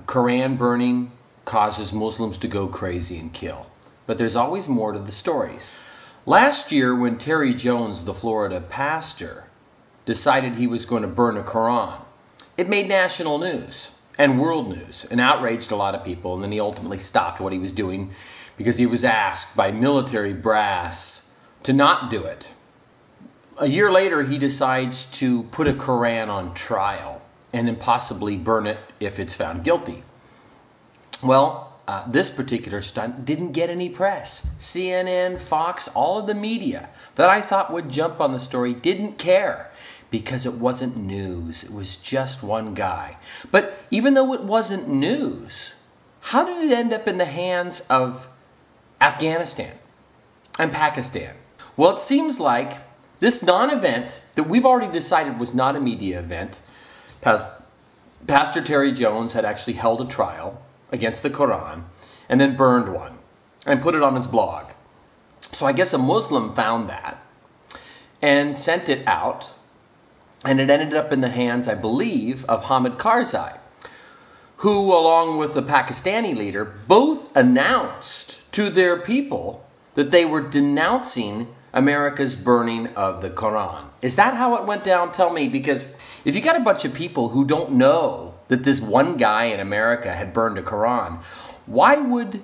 Quran burning causes Muslims to go crazy and kill. But there's always more to the stories. Last year, when Terry Jones, the Florida pastor, decided he was going to burn a Quran, it made national news and world news and outraged a lot of people. And then he ultimately stopped what he was doing because he was asked by military brass to not do it. A year later, he decides to put a Quran on trial and then possibly burn it if it's found guilty. Well, this particular stunt didn't get any press. CNN, Fox, all of the media that I thought would jump on the story didn't care because it wasn't news. It was just one guy. But even though it wasn't news, how did it end up in the hands of Afghanistan and Pakistan? Well, it seems like this non-event that we've already decided was not a media event, Pastor Terry Jones had actually held a trial against the Quran and then burned one and put it on his blog. So I guess a Muslim found that and sent it out, and it ended up in the hands, I believe, of Hamid Karzai, who, along with the Pakistani leader, both announced to their people that they were denouncing America's burning of the Quran. Is that how it went down? Tell me, because if you got a bunch of people who don't know that this one guy in America had burned a Quran, why would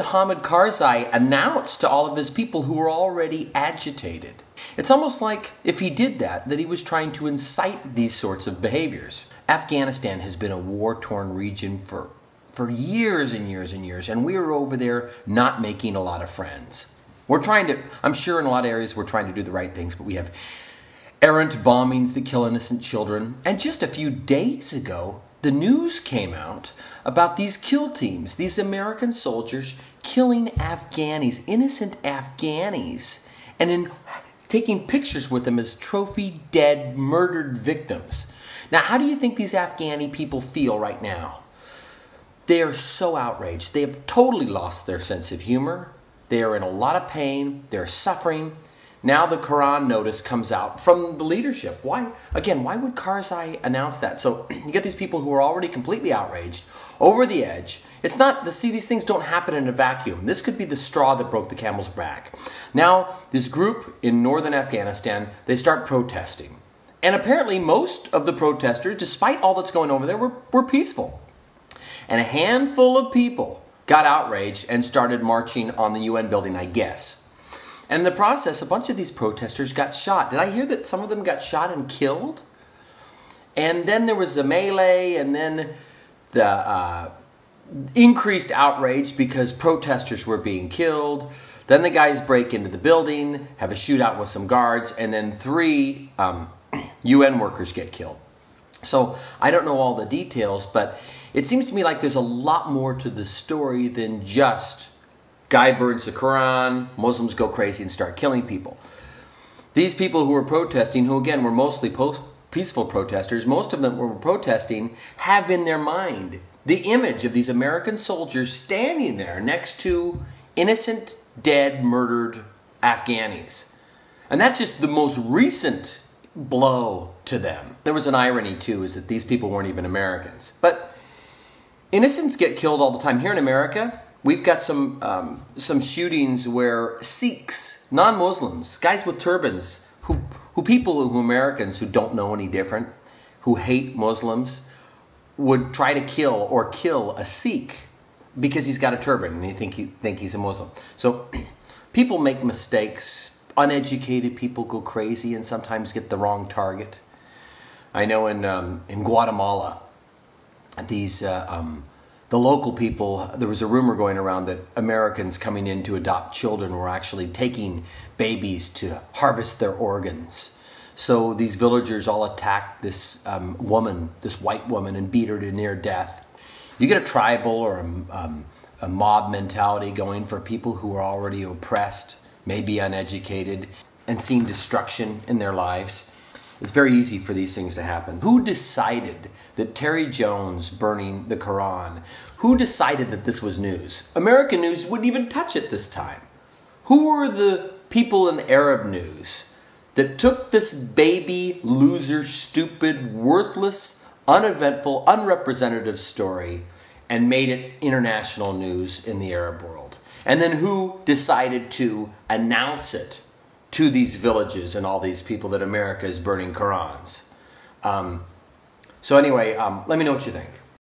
Hamid Karzai announce to all of his people who were already agitated? It's almost like if he did that he was trying to incite these sorts of behaviors. Afghanistan has been a war-torn region for years and years and years, and we are over there not making a lot of friends. We're trying to, I'm sure in a lot of areas we're trying to do the right things, but we have errant bombings that kill innocent children. And just a few days ago, the news came out about these kill teams, these American soldiers killing Afghanis, innocent Afghanis, and then taking pictures with them as trophy dead, murdered victims. Now, how do you think these Afghani people feel right now? They are so outraged. They have totally lost their sense of humor. They are in a lot of pain. They're suffering. Now the Quran notice comes out from the leadership. Why? Again, why would Karzai announce that? So you get these people who are already completely outraged, over the edge. It's not, see, these things don't happen in a vacuum. This could be the straw that broke the camel's back. Now, this group in northern Afghanistan, they start protesting. And apparently most of the protesters, despite all that's going over there, were peaceful. And a handful of people got outraged and started marching on the UN building, I guess. And in the process, a bunch of these protesters got shot. Did I hear that some of them got shot and killed? And then there was a melee, and then the increased outrage because protesters were being killed. Then the guys break into the building, have a shootout with some guards, and then 3 UN workers get killed. So I don't know all the details, but it seems to me like there's a lot more to the story than just guy burns the Quran, Muslims go crazy and start killing people. These people who were protesting, who again were mostly peaceful protesters, most of them were protesting, have in their mind the image of these American soldiers standing there next to innocent, dead, murdered Afghanis. And that's just the most recent blow to them. There was an irony too, is that these people weren't even Americans. But innocents get killed all the time. Here in America, we've got some shootings where Sikhs, non-Muslims, guys with turbans, who Americans who don't know any different, who hate Muslims, would try to kill a Sikh because he's got a turban and they think he's a Muslim. So people make mistakes. Uneducated people go crazy and sometimes get the wrong target. I know in Guatemala, these the local people, there was a rumor going around that Americans coming in to adopt children were actually taking babies to harvest their organs. So these villagers all attacked this woman, this white woman, and beat her to near death. You get a tribal or a mob mentality going for people who are already oppressed, maybe uneducated, and seeing destruction in their lives. It's very easy for these things to happen. Who decided that Terry Jones burning the Quran, who decided that this was news? American news wouldn't even touch it this time. Who were the people in Arab news that took this baby, loser, stupid, worthless, uneventful, unrepresentative story and made it international news in the Arab world? And then who decided to announce it to these villages and all these people that America is burning Qurans? So anyway, let me know what you think.